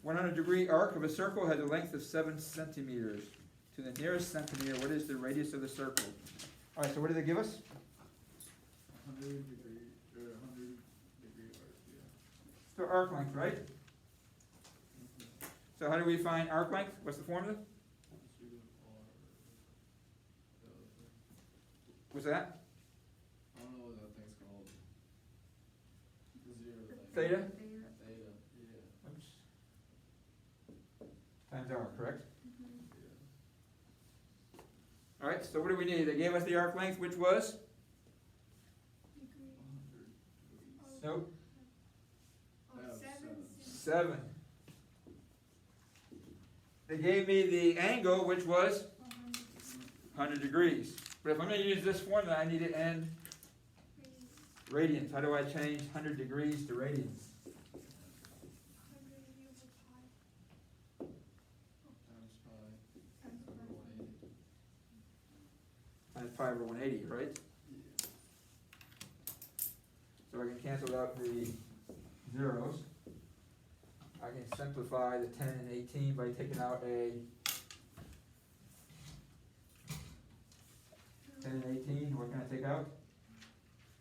100-degree arc of a circle has a length of 7 centimeters. To the nearest centimeter, what is the radius of the circle? All right, so what did they give us? 100 degree arc, yeah. So arc length, right? So how do we find arc length? What's the formula? What's that? I don't know what that thing's called. Theta? Theta, yeah. Oops. Times r, correct? All right, so what do we need? They gave us the arc length, which was? Nope. 7. They gave me the angle, which was 100 degrees. But if I'm going to use this formula, I need it in radians. How do I change 100 degrees to radians? Times pi over 180, right? So I can cancel out the zeros. I can simplify the 10 and 18 by taking out a 10 and 18. What can I take out?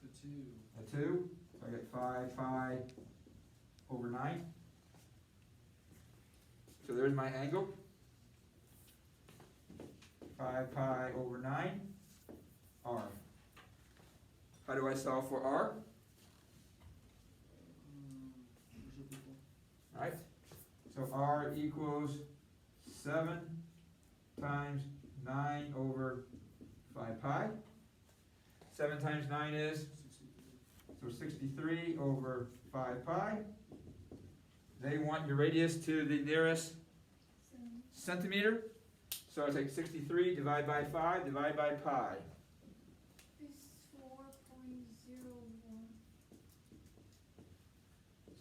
The 2. A 2. So I get 5 pi over 9. So there's my angle. 5 pi over 9. R. How do I solve for R? Alright, so R equals 7 times 9 over 5 pi. 7 times 9 is? So 63 over 5 pi. They want your radius to the nearest centimeter. So I take 63, divide by 5, divide by pi.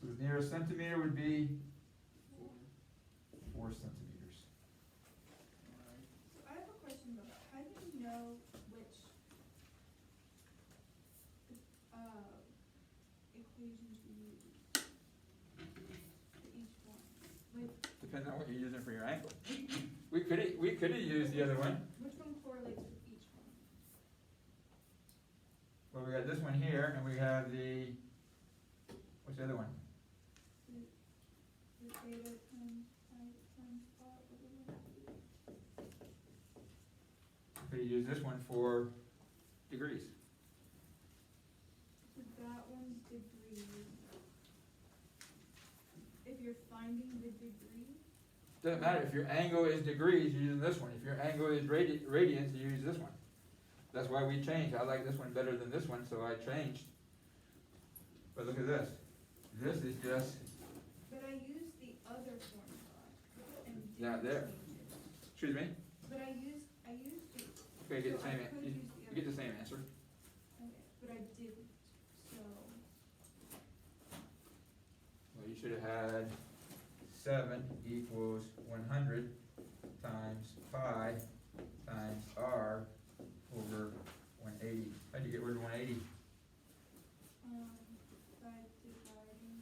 So the nearest centimeter would be 4 centimeters. So I have a question about that. How do you know which equation to use for each one? Like, Depends on what you're using for your angle. We could have used the other one. which one correlates with each one? Well, we got this one here, and we have the, what's the other one? The theta times pi times r over 1. Could have used this one for degrees. So that one's degree. If you're finding the degree, Doesn't matter, if your angle is degrees, you're using this one. If your angle is radians, you use this one. That's why we changed. I like this one better than this one, so I changed. But look at this. This is just, but I used the other formula and didn't Yeah, there. change it. excuse me, But I used it. okay, you get the So I same, could you, use the you get other. the same answer. Okay, but I didn't, so. Well, you should have had 7 equals 100 times pi times r over 180. How'd you get rid of 180? By dividing.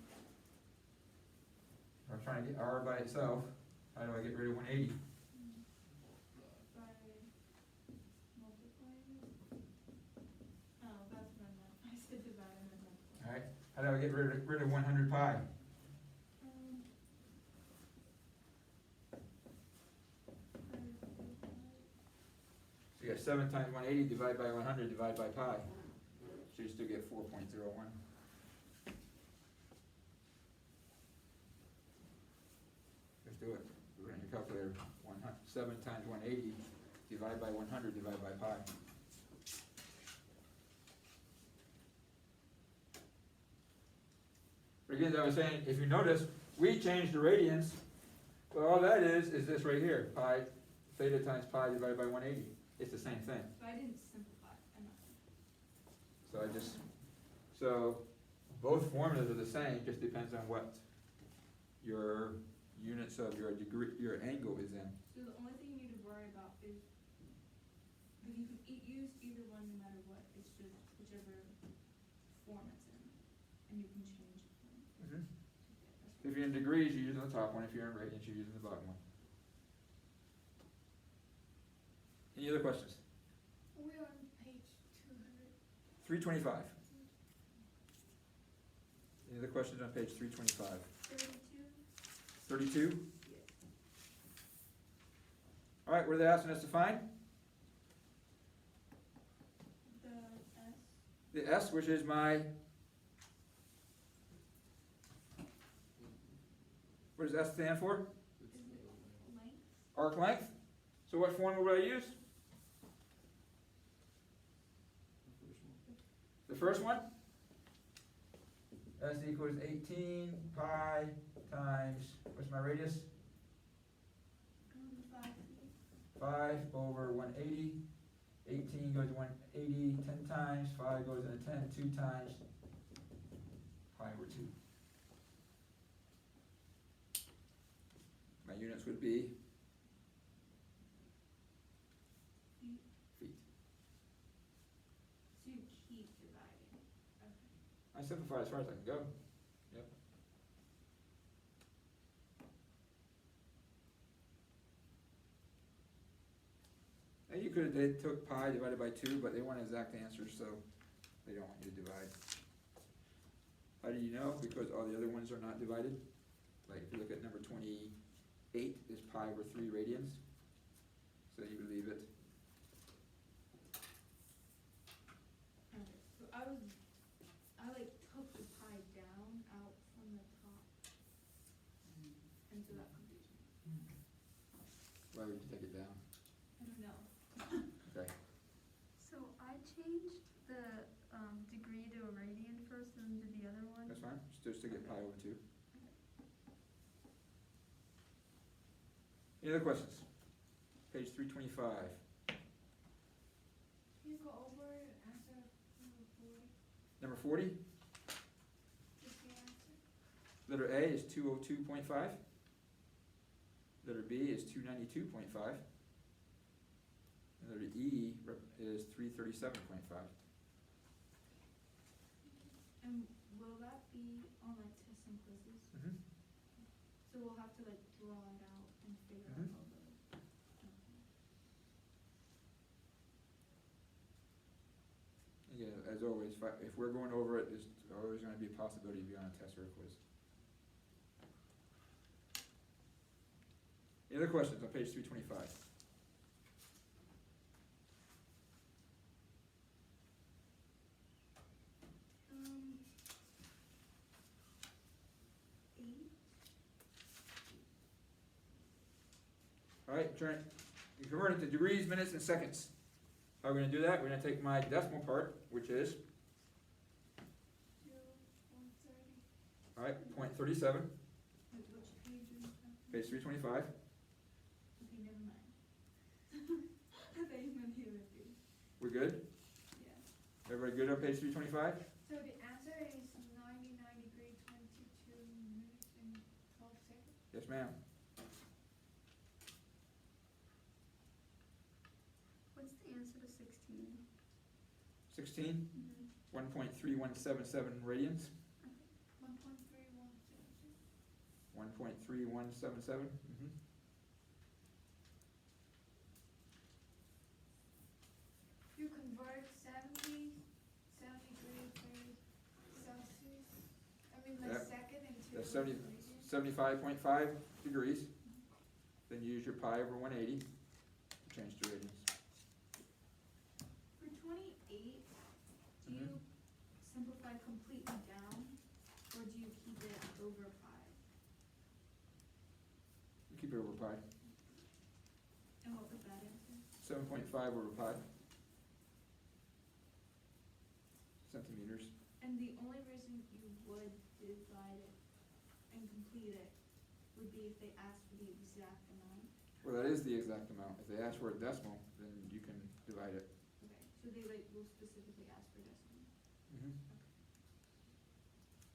I'm trying to get r by itself. How do I get rid of 180? By multiplying it. Oh, that's what I meant. I said divide and then multiply. Alright, how do I get rid of 100 pi? So you got 7 times 180 divided by 100 divided by pi. So you still get 4.01. Let's do it. We're in your calculator. 7 times 180 divided by 100 divided by pi. Again, as I was saying, if you notice, we changed the radians. Well, all that is this right here. Pi, theta times pi divided by 180. It's the same thing. But I didn't simplify enough. So both formulas are the same, just depends on what your units of your degree, your angle is in. So the only thing you need to worry about is, but you can use either one no matter what, it's just whichever form it's in, and you can change it. Mm-hmm. That's If you're in degrees, you're using the top one. If you're in radians, you're using the bottom one. Any other questions? We're on page 200. 325. Any other questions on page 325? 32? 32? All right, what are they asking us to find? The S. The S, which is my, what does S stand for? It's Is it length? Arc length. So what formula would I use? The first one? S equals 18 pi times, what's my radius? 5 feet. 5 over 180. 18 goes to 180 10 times. 5 goes into 10 2 times. Pi over 2. My units would be Feet. feet. So you keep dividing. Okay. I simplify as far as I can go. Yep. And you could, they took pi divided by 2, but they want exact answers, so they don't want you to divide. How do you know? Because all the other ones are not divided. Like if you look at number 28 is pi over 3 radians. So you would leave it. Okay. So I like took the pi down out from the top. And so that confused me. Why would you take it down? I don't know. Okay. So I changed the degree to a radian first and then did the other one. That's fine. Just to get pi over 2. Any other questions? Page 325. Can you go over and answer number 40? Number 40, Just the answer? letter A is 202.5. Letter B is 292.5. And letter E is 337.5. And will that be on like tests and quizzes? Mm-hmm. So we'll have to like draw it out and figure Mhm. out all the. Okay. Yeah, as always, if we're going over it, there's always going to be a possibility to be on a test or a quiz. Any other questions on page 325? Um, 8. All right, you convert it to degrees, minutes, and seconds. How are we going to do that? We're going to take my decimal part, which is, 2, 130. all right, 0.37, Wait, which page is that? page 325. Okay, never mind. I thought you meant the other page. We're good? Yeah. Everybody good on page 325? So the answer is 99 degree 22 minutes and 12 seconds. Yes, ma'am. What's the answer to 16? 16, Mm-hmm. 1.3177 radians. 1.3176. 1.3177. Mm-hmm. You convert 70 degrees Celsius, I mean like Yep. second into That's 70 radians. 75.5 degrees. Then use your pi over 180 to change to radians. For 28, do you simplify completely down, or do you keep it over pi? You keep it over pi. And what was that answer? 7.5 over pi. Centimeters. And the only reason you would divide it and complete it would be if they asked for the exact amount. Well, that is the exact amount. If they ask for a decimal, then you can divide it. Okay, so they like will specifically ask for decimal.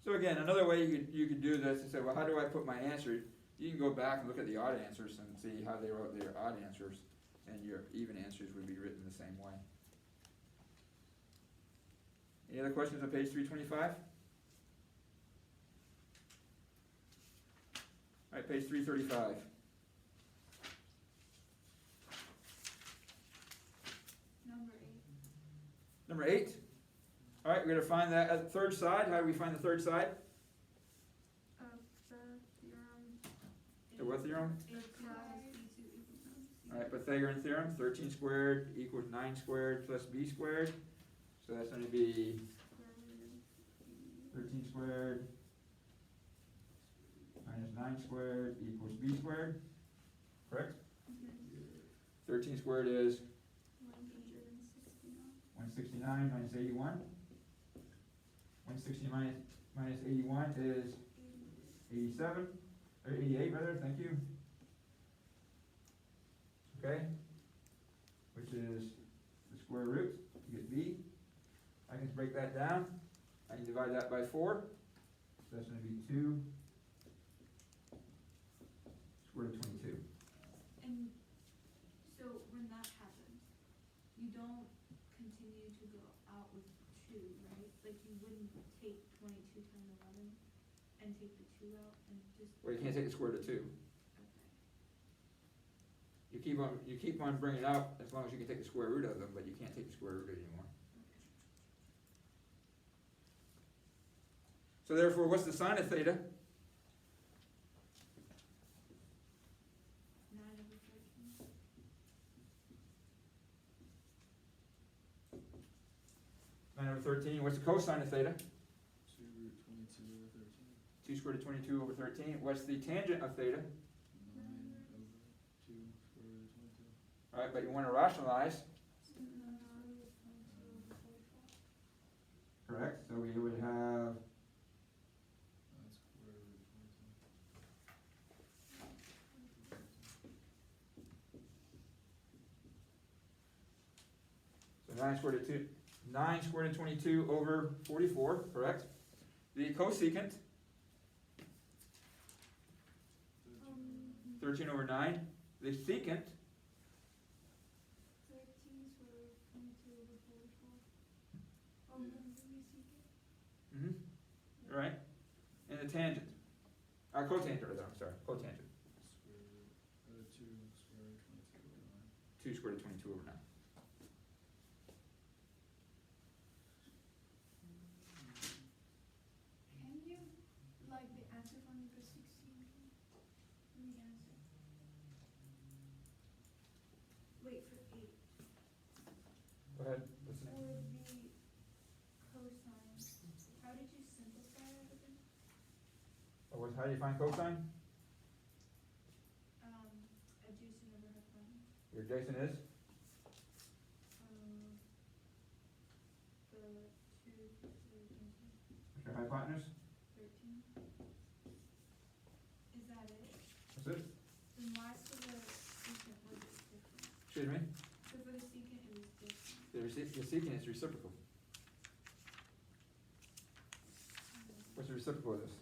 So again, another way you could do this is say, well, how do I put my answer? You can go back and look at the odd answers and see how they wrote their odd answers, and your even answers would be written the same way. Any other questions on page 325? Alright, page 335. Number 8. Number 8. Alright, we're gonna find that at the third side. How do we find the third side? Of the theorem. The what theorem? The plus b2 equals c. Alright, Pythagorean theorem, 13 squared equals 9 squared plus b squared. So that's gonna be Square root of 13 squared minus 9 squared equals b squared. Correct? 13 squared is 169. 169 minus 81. 160 minus 81 is 87, or 88 rather, thank you. Okay, which is the square root, you get b. I can break that down. I can divide that by 4. So that's gonna be 2 square root of 22. And so when that happens, you don't continue to go out with 2, right? Like you wouldn't take 22 times 11 and take the 2 out and just. Well, you can't take the square root of 2. Okay. You keep on bringing it up as long as you can take the square root of them, but you can't take the square root anymore. So therefore, what's the sine of theta? 9 over 13. 9 over 13. What's the cosine of theta? 2 root 22 over 13. 2 squared root of 22 over 13. What's the tangent of theta? 9 over 2 square root of 22. Alright, but you want to rationalize. Correct. So we would have That's square root of 22. so 9 squared root of 2. 9 squared root of 22 over 44. Correct. The cosecant, 13 over 9. The secant, 13 square root of 22 over 44. Oh, then we secant. right? And the tangent, cotangent rather. I'm sorry, cotangent. Square root of 2 square root of 22 over 9. 2 squared root of 22 over 9. Can you, like, the answer from the 16? The answer. Wait for 8. Go ahead. Listen. Or the cosine. How did you simplify that again? How do you find cosine? Adjacent over hypotenuse. Your adjacent is? The 2 plus the What's your hypotenuse? 13. Is that it? What's it? Then why for the secant was it different? Excuse me? So for the secant it was different. The secant is reciprocal. What's the reciprocal of this?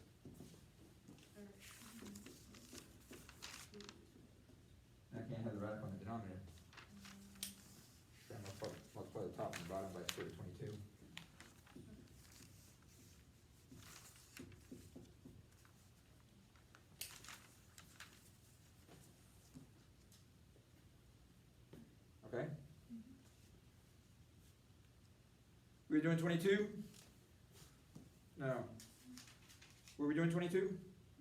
And I can't have the radical in the denominator. So I'm gonna multiply the top and the bottom by square root of 22. Okay? Were we doing 22? No. Were we doing 22?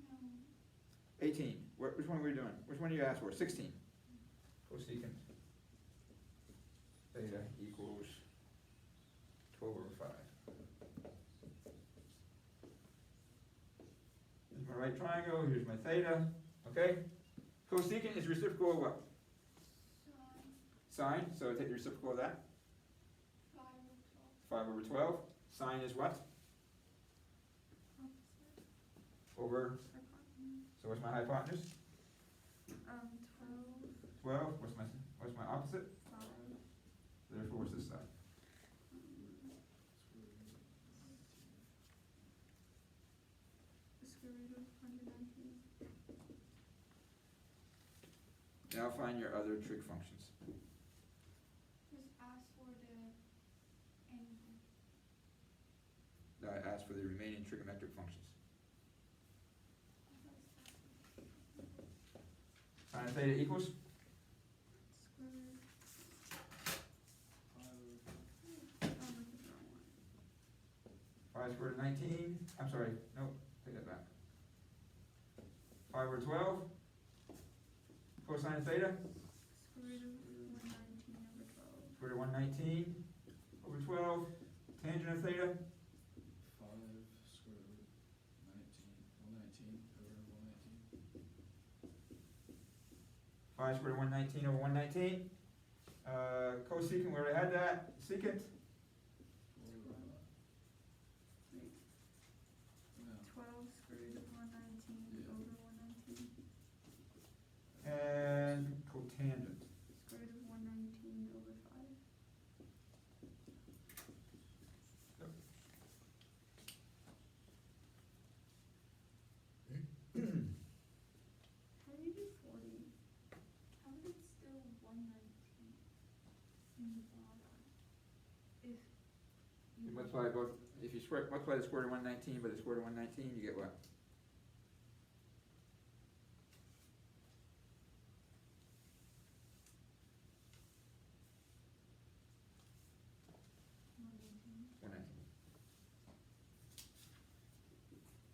No. 18. Which one were we doing? Which one did you ask for? 16. Cosecant theta equals 12 over 5. Here's my right triangle, here's my theta, okay? Cosecant is reciprocal of what? Sine. Sine, so take the reciprocal of that. 5 over 12. 5 over 12. Sine is what? Over, so what's my hypotenuse? 12. 12. What's my opposite? 5. Therefore, what's this side? The square root of 119. Now find your other trig functions. Just ask for the angle. Now I asked for the remaining trigonometric functions. of theta equals? Square root, Pi over oh, look at the wrong one. 5 square root of 19, I'm sorry, no, take that back. 5 over 12, cosine of theta, Square root of 119 over 12. square root of 119 over 12, tangent of theta, 5 square root 119 over 119. 5 square root of 119 over 119. Cosecant, we already had that. Secant, Wait, No. 12 square root of 119 Yeah. over 119. and cotangent. Square root of 119 over 5. How do you do 40? How would it still 119 in the bottom? If You multiply both, if you multiply the square root of 119 by the square root of 119, you get what?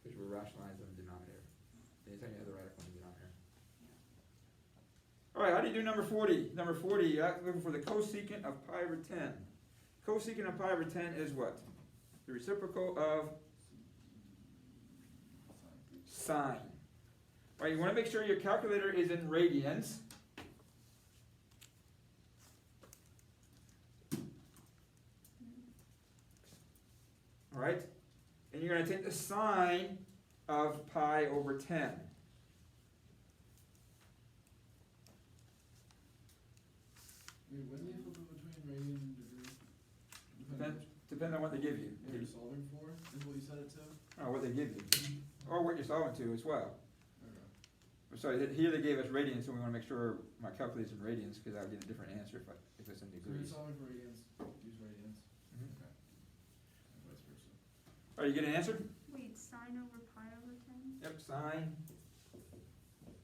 Because we're rationalizing the denominator. Anytime you have the radical in the denominator. All right, how do you do number 40? Number 40, you're looking for the cosecant of pi over 10. Cosecant of pi over 10 is what? The reciprocal of sine. Right, you want to make sure your calculator is in radians. All right, and you're going to take the sine of pi over 10. Wait, when do you flip it between radian and degree? Depends on what they give you. What you're solving for, is what you set it to? Or what they give you. Or what you're solving to as well. Okay. Sorry, here they gave us radians, so we want to make sure my calculator's in radians, because I'll get a different answer if it's in So you're degrees. solving for radians, use radians. Mhm. Okay. And vice versa. All right, you get an answer? Wait, sine over pi over 10? Yep, sine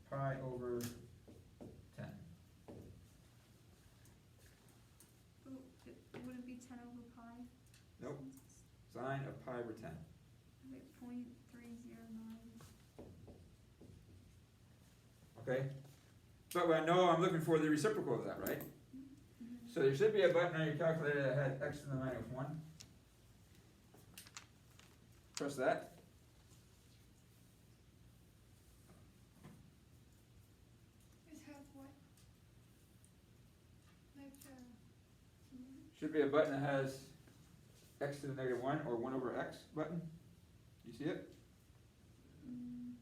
pi over 10. Oh, would it be 10 over pi? Nope. Sine of pi over 10. Okay, 0.309. Okay? But I know I'm looking for the reciprocal of that, right? Mm-hmm. So there should be a button on your calculator that had x to the minus 1. Press that. Is half what? Like, Should be a button that has x to the negative 1 or 1 over x button. You see it? Mm,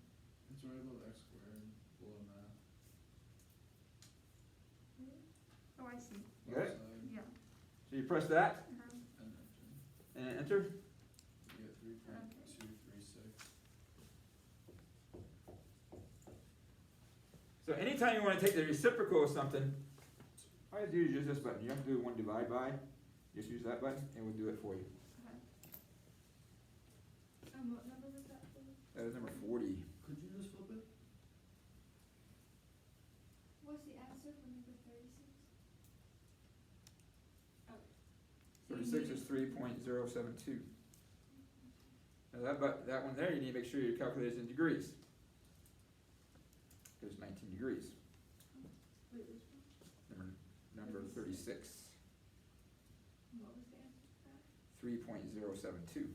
It's right above x squared, below math. oh, I see. You got it? Left side, Yeah. So you press that and enter. and enter. You get 3.236. So anytime you want to take the reciprocal of something, all you have to do is use this button. You don't have to do 1 divide by. Just use that button and we'll do it for you. Okay. what number was that for? That is number 40. Could you just flip it? What's the answer for number 36? Oh. 36 is 3.072. Now that one there, you need to make sure your calculator is in degrees. There's 19 degrees. Wait, which one? Number 36. What was the answer to that? 3.072.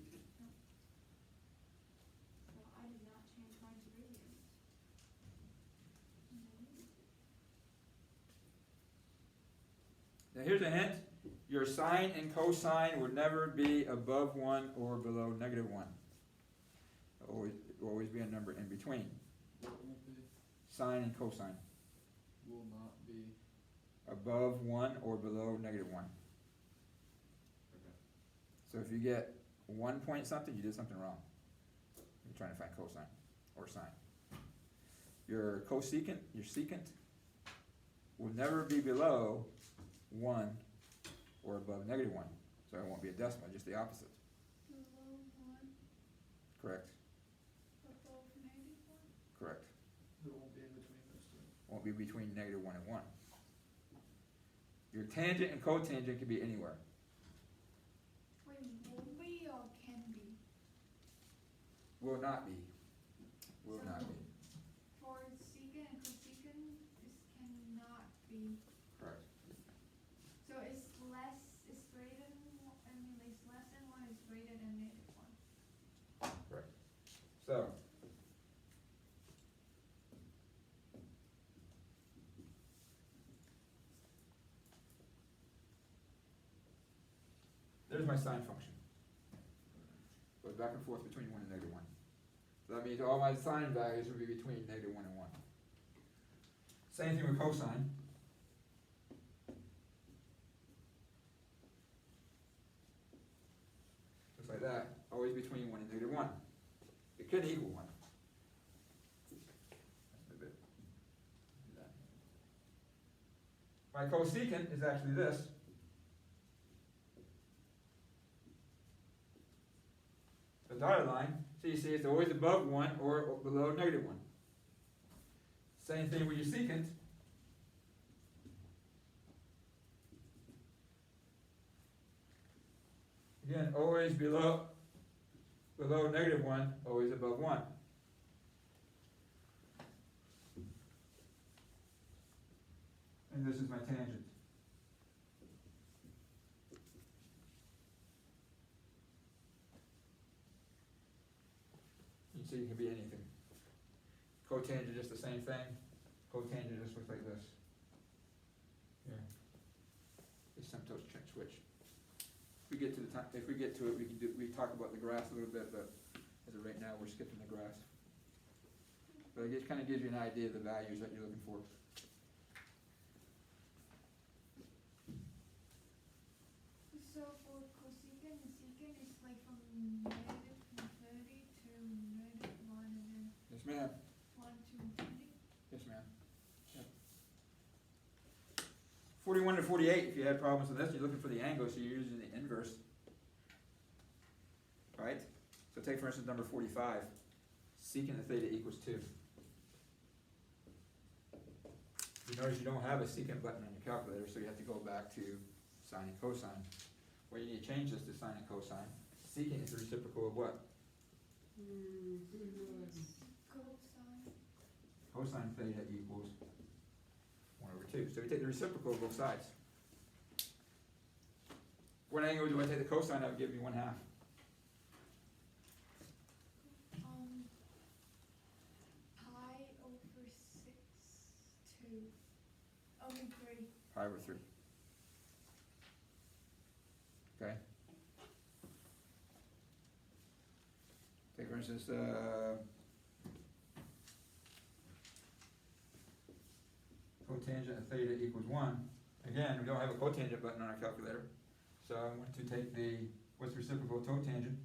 Well, I did not change mine to radians. Now here's a hint. Your sine and cosine would never be above 1 or below negative 1. It'll always be a number in between. What won't be? Sine and cosine. Will not be. Above 1 or below negative 1. Okay. So if you get 1 point something, you did something wrong. You're trying to find cosine or sine. Your cosecant, your secant, will never be below 1 or above negative 1. So it won't be a decimal, just the opposite. Below 1, Correct? above negative 1? Correct. It won't be in between those two. Won't be between negative 1 and 1. Your tangent and cotangent can be anywhere. Wait, won't be or can be? Will not be. Will not be. For secant and cosecant, this cannot be. Correct. So it's less, it's greater than, it's less than 1, it's greater than negative 1. Correct. So, there's my sine function. Goes back and forth between 1 and negative 1. So that means all my sine values will be between negative 1 and 1. Same thing with cosine. Just like that, always between 1 and negative 1. It can equal 1. That's a bit. Do that. My cosecant is actually this. The dotted line, so you see it's always above 1 or below negative 1. Same thing with your secant. Again, always below negative 1, always above 1. And this is my tangent. You see it can be anything. Cotangent just the same thing. Cotangent just looks like this. Here. Asymptotes switch. If we get to it, we talk about the graphs a little bit, but as of right now, we're skipping the graphs. But it kind of gives you an idea of the values that you're looking for. So for cosecant and secant, it's like from negative 30 to negative 1 and then Yes, ma'am. 1 to infinity? Yes, ma'am. Yep. 41 to 48, if you had problems with this, you're looking for the angle, so you're using the inverse. Right? So take, for instance, number 45. Secant of theta equals 2. You notice you don't have a secant button on your calculator, so you have to go back to sine and cosine. Well, you need to change this to sine and cosine. Secant is the reciprocal of what? Cosine. Cosine theta equals 1 over 2. So we take the reciprocal of both sides. What angle do I take the cosine of? Give me 1/2. Pi over 6 to, 3. Pi over 3. Okay. Take for instance, cotangent of theta equals 1. Again, we don't have a cotangent button on our calculator. So I want to take what's the reciprocal of tangent?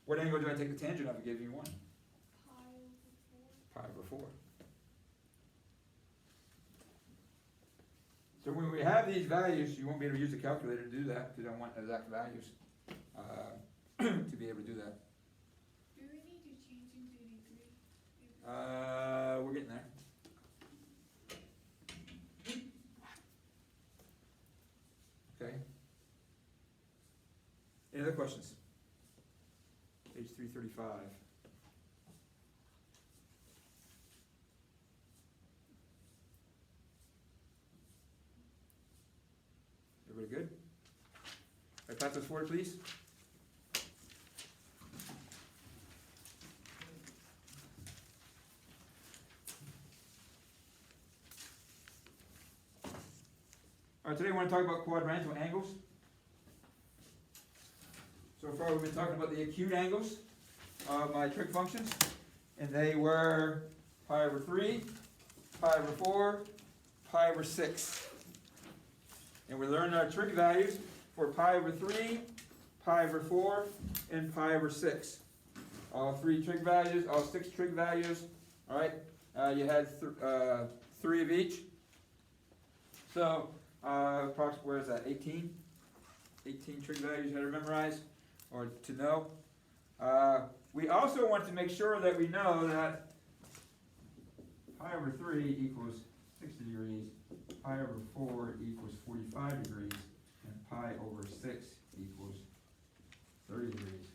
What angle do I take the tangent of? It gives me 1. Pi over 4. Pi over 4. So when we have these values, you won't be able to use the calculator to do that because I want exact values to be able to do that. Do we need to change into degree? We're getting there. Okay. Any other questions? Page 335. Everybody good? All right, pass this forward, please. All right, today I want to talk about quadrantal angles. So far we've been talking about the acute angles of my trig functions, and they were pi over 3, pi over 4, pi over 6. And we learned our trig values for pi over 3, pi over 4, and pi over 6. All 3 trig values, all 6 trig values, all right? You had 3 of each. So, approximately, where is that, 18? 18 trig values you had to memorize, or to know. we also want to make sure that we know that pi over 3 equals 60 degrees, pi over 4 equals 45 degrees, and pi over 6 equals 30 degrees.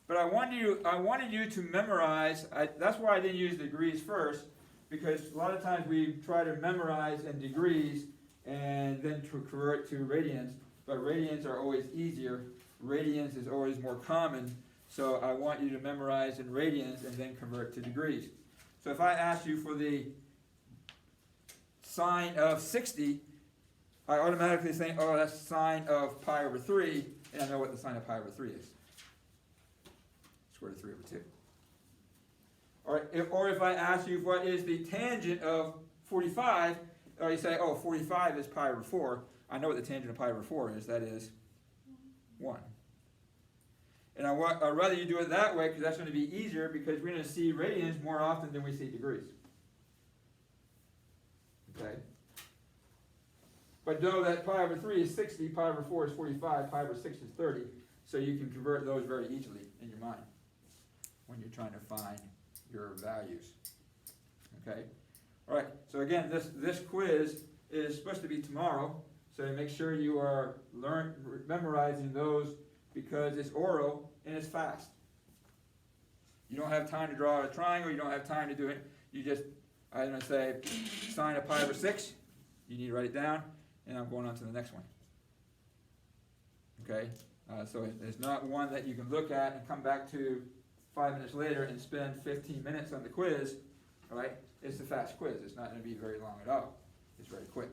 But I wanted you to memorize, that's why I didn't use degrees first, because a lot of times we try to memorize in degrees and then to convert to radians, but radians are always easier. Radians is always more common, so I want you to memorize in radians and then convert to degrees. So if I ask you for the sine of 60, I automatically think, oh, that's sine of pi over 3, and I know what the sine of pi over 3 is. Square root of 3 over 2. Or if I ask you what is the tangent of 45, or you say, oh, 45 is pi over 4, I know what the tangent of pi over 4 is, that is 1. And I'd rather you do it that way because that's going to be easier because we're going to see radians more often than we see degrees. Okay? But know that pi over 3 is 60, pi over 4 is 45, pi over 6 is 30, so you can convert those very easily in your mind when you're trying to find your values. Okay? All right, so again, this quiz is supposed to be tomorrow, so make sure you are memorizing those because it's oral and it's fast. You don't have time to draw a triangle, you don't have time to do it. You just, I'm going to say sine of pi over 6, you need to write it down, and I'm going on to the next one. Okay? So it's not one that you can look at and come back to 5 minutes later and spend 15 minutes on the quiz, all right? It's a fast quiz. It's not going to be very long at all. It's very quick.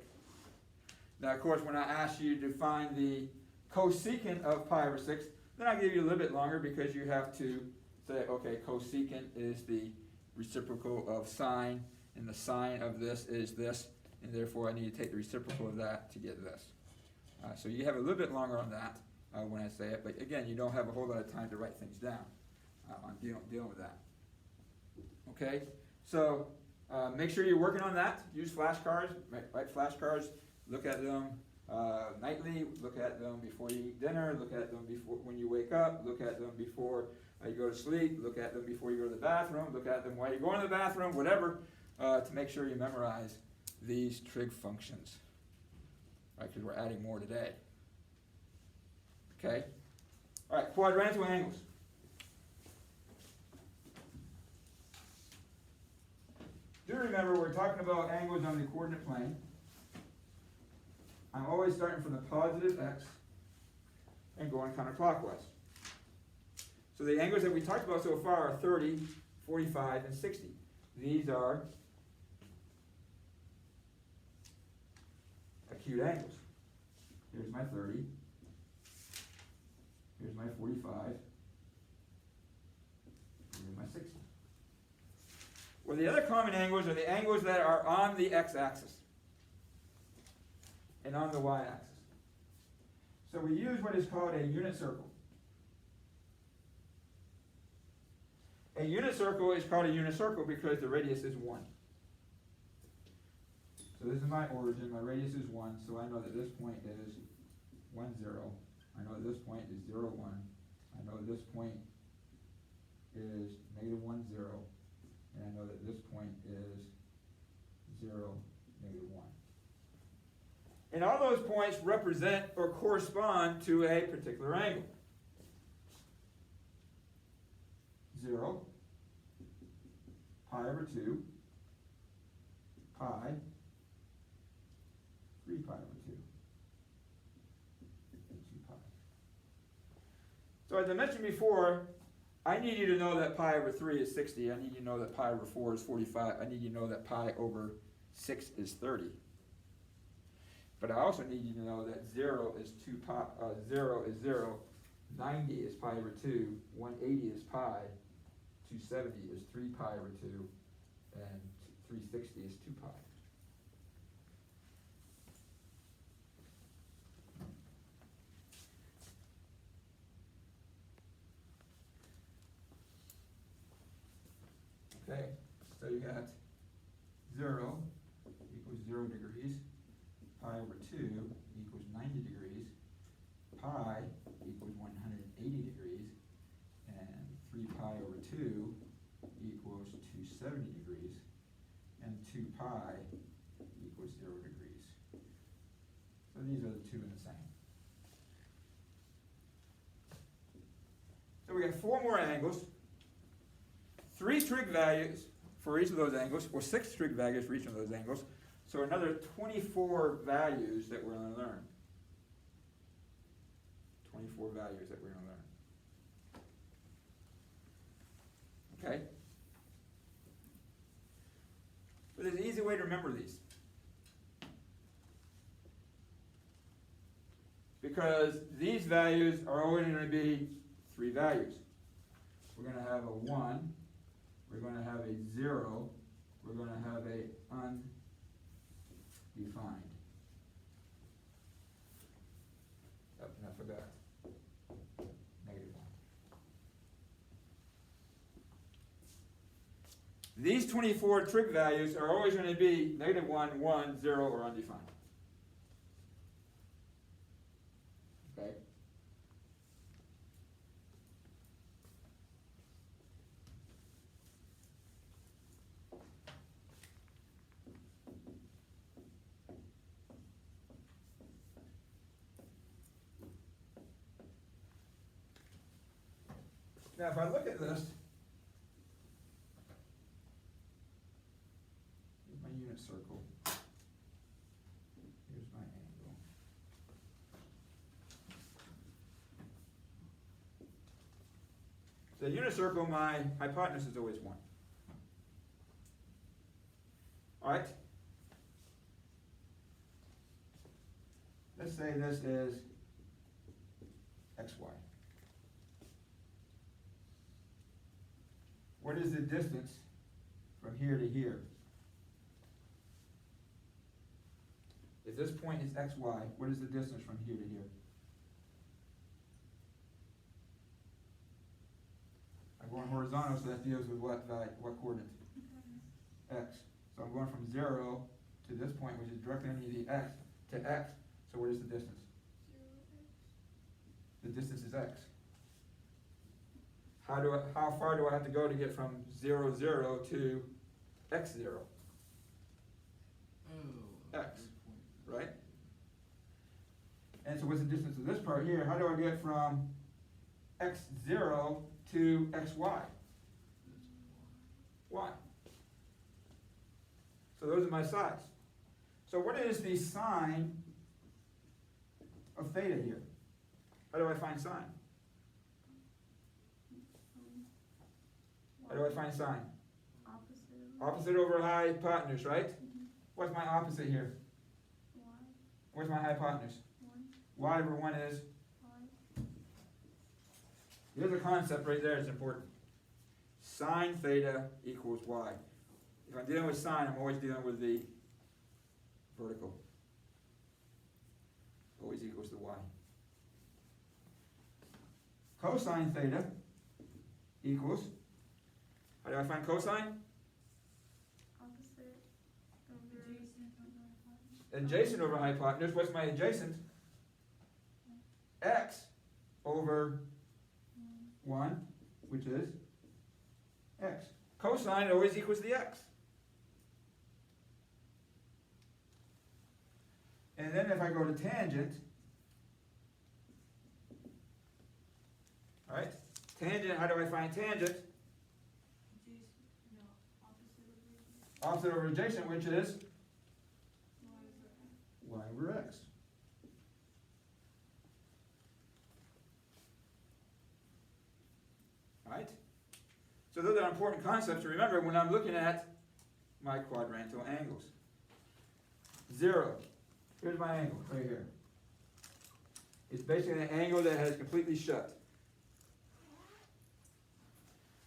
Now, of course, when I ask you to find the cosecant of pi over 6, then I'll give you a little bit longer because you have to say, okay, cosecant is the reciprocal of sine, and the sine of this is this, and therefore I need to take the reciprocal of that to get this. So you have a little bit longer on that when I say it, but again, you don't have a whole lot of time to write things down. I'm dealing with that. Okay, so make sure you're working on that. Use flashcards, write flashcards, look at them nightly, look at them before you eat dinner, look at them before when you wake up, look at them before you go to sleep, look at them before you go to the bathroom, look at them while you're going to the bathroom, whatever, to make sure you memorize these trig functions, right, because we're adding more today. Okay, all right, quadrantal angles. Do remember we're talking about angles on the coordinate plane. I'm always starting from the positive x and going counterclockwise. So the angles that we talked about so far are 30, 45, and 60. These are acute angles. Here's my 30. Here's my 45. Here's my 60. Well, the other common angles are the angles that are on the x-axis and on the y-axis. So we use what is called a unit circle. A unit circle is called a unit circle because the radius is 1. So this is my origin, my radius is 1, so I know that this point is 1, 0. I know that this point is 0, 1. I know that this point is negative 1, 0. And I know that this point is 0, negative 1. And all those points represent or correspond to a particular angle. 0, pi over 2, pi, 3 pi over 2, and 2 pi. So as I mentioned before, I need you to know that pi over 3 is 60. I need you to know that pi over 4 is 45. I need you to know that pi over 6 is 30. But I also need you to know that 0 is 2 pi, 0 is 0, 90 is pi over 2, 180 is pi, 270 is 3 pi over 2, and 360 is 2 pi. Okay, so you got 0 equals 0 degrees, pi over 2 equals 90 degrees, pi equals 180 degrees, and 3 pi over 2 equals 270 degrees, and 2 pi equals 0 degrees. So these are the two in the same. So we got 4 more angles, 3 trig values for each of those angles, or 6 trig values for each of those angles. So another 24 values that we're going to learn. 24 values that we're going to learn. Okay? But there's an easy way to remember these. Because these values are always going to be 3 values. We're going to have a 1, we're going to have a 0, we're going to have a undefined. Oh, and I forgot. -1. These 24 trig values are always going to be -1, 1, 0, or undefined. Okay? Now, if I look at this, here's my unit circle. Here's my angle. The unit circle, my hypotenuse is always 1. All right? Let's say this is xy. What is the distance from here to here? If this point is xy, what is the distance from here to here? I'm going horizontal, so that deals with what coordinate? X. So I'm going from 0 to this point, which is directly underneath the x, to x. So what is the distance? 0x. The distance is x. How far do I have to go to get from 0, 0 to x 0? X, right? And so what's the distance of this part here? How do I get from x 0 to xy? Y. So those are my sides. So what is the sine of theta here? How do I find sine? How do I find sine? Opposite over hypotenuse, right? What's my opposite here? Y. Where's my hypotenuse? 1. Y over 1 is? Y. Here's a concept right there, it's important. Sine theta equals y. If I'm dealing with sine, I'm always dealing with the vertical. Always equals to y. Cosine theta equals, how do I find cosine? Opposite over Adjacent over hypotenuse. What's my adjacent? X over 1, which is x. Cosine always equals the x. And then if I go to tangent, all right, tangent, how do I find tangent? Opposite over adjacent, which is y over x. Right? So those are important concepts to remember when I'm looking at my quadrantal angles. 0. Here's my angle, right here. It's basically an angle that has completely shut.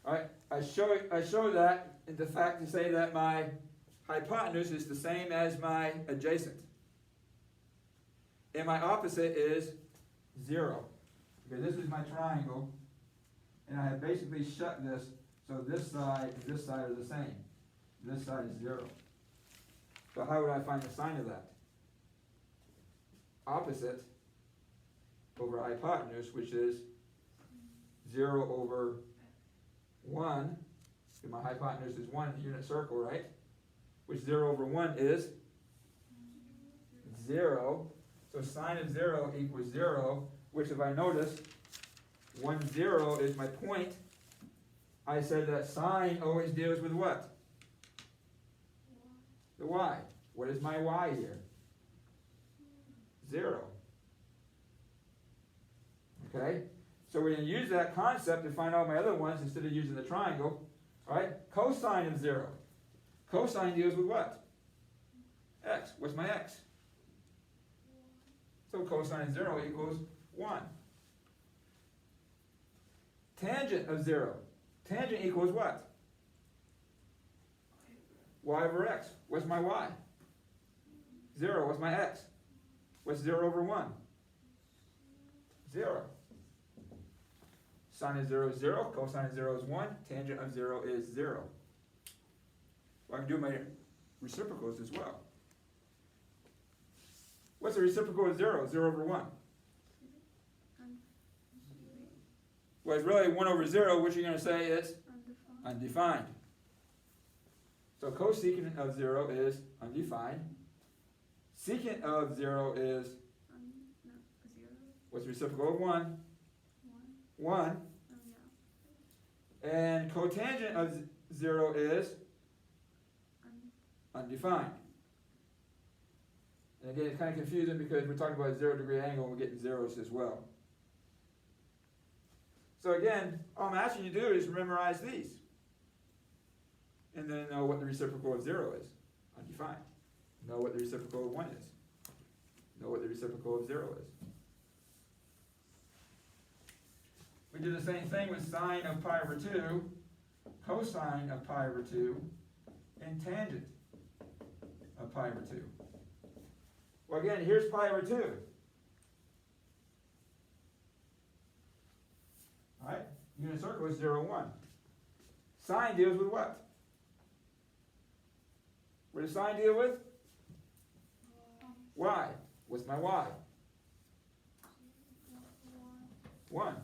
Alright, I show that in the fact to say that my hypotenuse is the same as my adjacent. And my opposite is 0. Because this is my triangle, and I have basically shut this, so this side and this side are the same. This side is 0. So how would I find the sine of that? Opposite over hypotenuse, which is 0 over 1. And my hypotenuse is 1 unit circle, right? Which 0 over 1 is 0. So sine of 0 equals 0, which if I notice, 1, 0 is my point. I said that sine always deals with what? The y. What is my y here? 0. Okay? So we're going to use that concept to find all my other ones instead of using the triangle. Alright? Cosine of 0. Cosine deals with what? X. What's my x? So cosine of 0 equals 1. Tangent of 0. Tangent equals what? Y over x. What's my y? 0. What's my x? What's 0 over 1? 0. Sine of 0 is 0. Cosine of 0 is 1. Tangent of 0 is 0. Well, I can do my reciprocals as well. What's the reciprocal of 0? 0 over 1. Well, it's really 1 over 0, which you're going to say is undefined. So cosecant of 0 is undefined. Secant of 0 is, what's the reciprocal of 1? 1. And cotangent of 0 is undefined. And again, it's kind of confusing because we're talking about a 0-degree angle and we're getting zeros as well. So again, all I'm asking you to do is memorize these. And then know what the reciprocal of 0 is. Undefined. Know what the reciprocal of 1 is. Know what the reciprocal of 0 is. We do the same thing with sine of pi over 2, cosine of pi over 2, and tangent of pi over 2. Well, again, here's pi over 2. Alright? Unit circle is 0, 1. Sine deals with what? What does sine deal with? Y. What's my y? 1.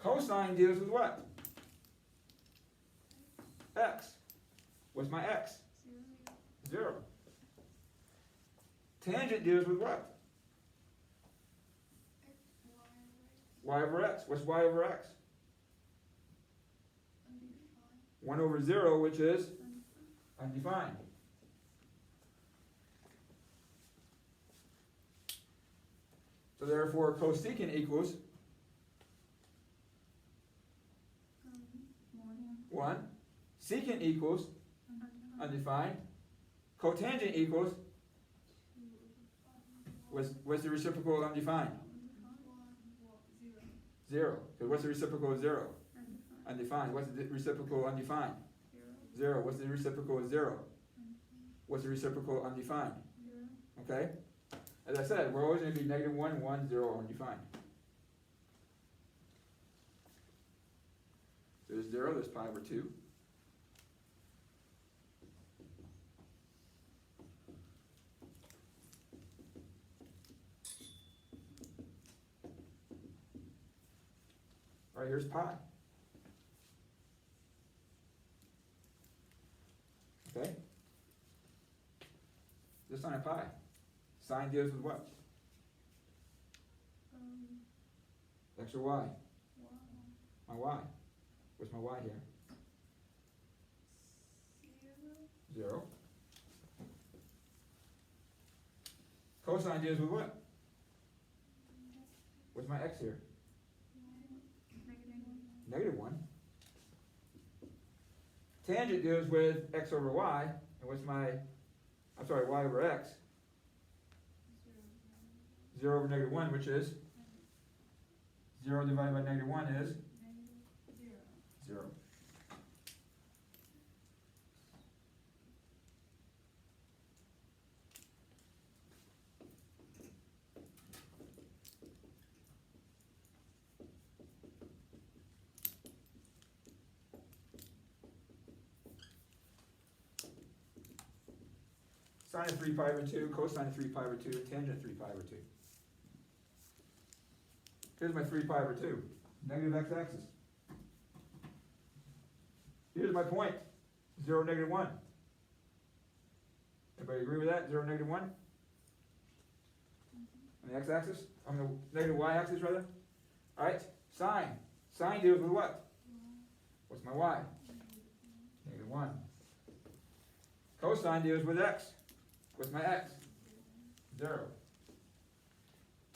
Cosine deals with what? X. What's my x? 0. Tangent deals with what? Y over x. What's y over x? 1 over 0, which is undefined. So therefore, cosecant equals 1. Secant equals undefined. Cotangent equals, what's the reciprocal of undefined? 0. Because what's the reciprocal of 0? Undefined. What's the reciprocal of undefined? 0. What's the reciprocal of 0? What's the reciprocal of undefined? Okay? As I said, we're always going to be negative 1, 1, 0, undefined. There's 0, there's pi over 2. All right, here's pi. Okay? This sine of pi. Sine deals with what? X or y? My y. What's my y here? 0. Cosine deals with what? What's my x here? Negative 1. Tangent deals with x over y, and what's my, y over x? 0 over negative 1, which is? 0 divided by negative 1 is? 0. Sine of 3 pi over 2, cosine of 3 pi over 2, and tangent of 3 pi over 2. Here's my 3 pi over 2, negative x-axis. Here's my point, 0, negative 1. Everybody agree with that? 0, negative 1? On the x-axis? On the negative y-axis, rather? Alright, sine. Sine deals with what? What's my y? Negative 1. Cosine deals with x. What's my x? 0.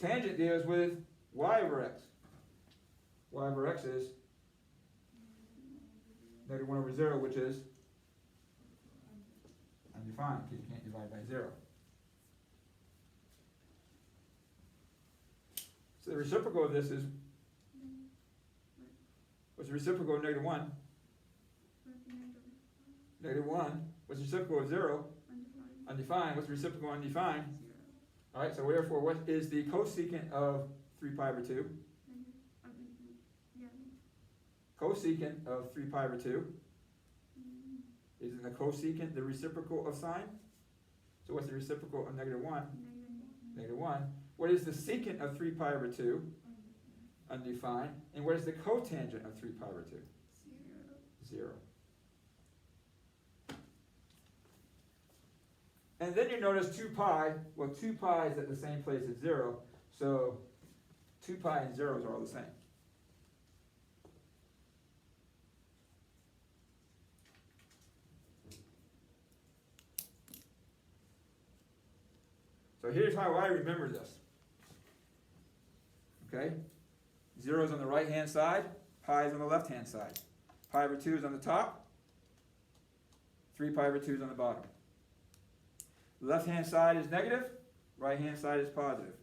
Tangent deals with y over x. Y over x is negative 1 over 0, which is undefined, because you can't divide by 0. So the reciprocal of this is, what's the reciprocal of negative 1? Negative 1. What's the reciprocal of 0? Undefined. What's the reciprocal of undefined? Alright, so therefore, what is the cosecant of 3 pi over 2? Cosecant of 3 pi over 2. Isn't the cosecant the reciprocal of sine? So what's the reciprocal of negative 1? Negative 1. What is the secant of 3 pi over 2? Undefined. And what is the cotangent of 3 pi over 2? 0. And then you notice 2 pi, well 2 pi is at the same place as 0, so 2 pi and zeros are all the same. So here's how I remember this. Okay? 0 is on the right hand side, pi is on the left hand side. Pi over 2 is on the top, 3 pi over 2 is on the bottom. Left hand side is negative, right hand side is positive.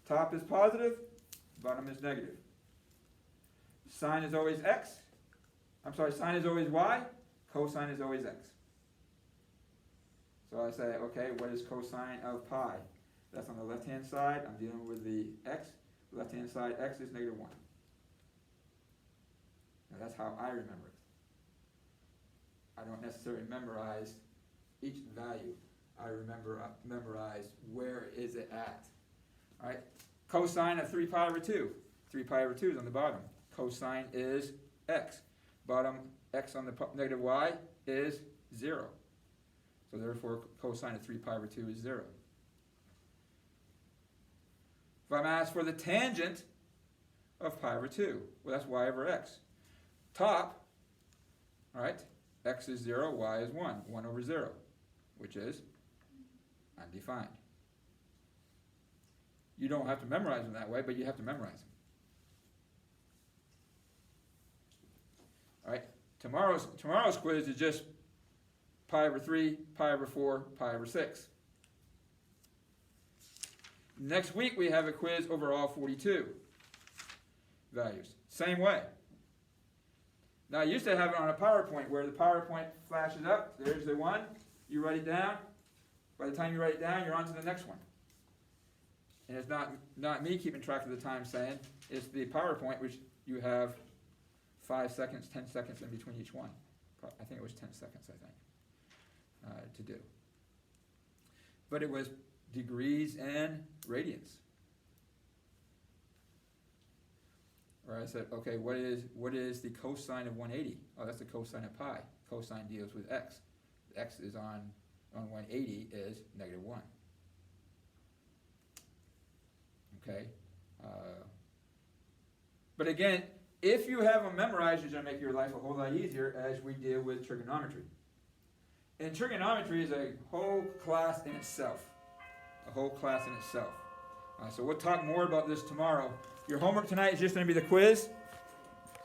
Top is positive, bottom is negative. Sine is always x. Sine is always y, cosine is always x. So I say, okay, what is cosine of pi? That's on the left hand side, I'm dealing with the x. Left hand side, x is negative 1. Now that's how I remember it. I don't necessarily memorize each value. I memorize where is it at. Alright, cosine of 3 pi over 2. 3 pi over 2 is on the bottom. Cosine is x. Bottom x on the negative y is 0. So therefore cosine of 3 pi over 2 is 0. If I'm asked for the tangent of pi over 2, well that's y over x. Top, alright, x is 0, y is 1. 1 over 0, which is undefined. You don't have to memorize them that way, but you have to memorize them. Alright, tomorrow's quiz is just pi over 3, pi over 4, pi over 6. Next week we have a quiz over all 42 values. Same way. Now I used to have it on a PowerPoint where the PowerPoint flashes up, there's the one, you write it down. By the time you write it down, you're on to the next one. And it's not me keeping track of the time saying, it's the PowerPoint which you have 5 seconds, 10 seconds in between each one. I think it was 10 seconds, to do. But it was degrees and radians. Or I said, okay, what is the cosine of 180? Oh, that's the cosine of pi. Cosine deals with x. X is on 180 is negative 1. Okay? But again, if you have them memorized, it's going to make your life a whole lot easier as we deal with trigonometry. And trigonometry is a whole class in itself. A whole class in itself. So we'll talk more about this tomorrow. Your homework tonight is just going to be the quiz.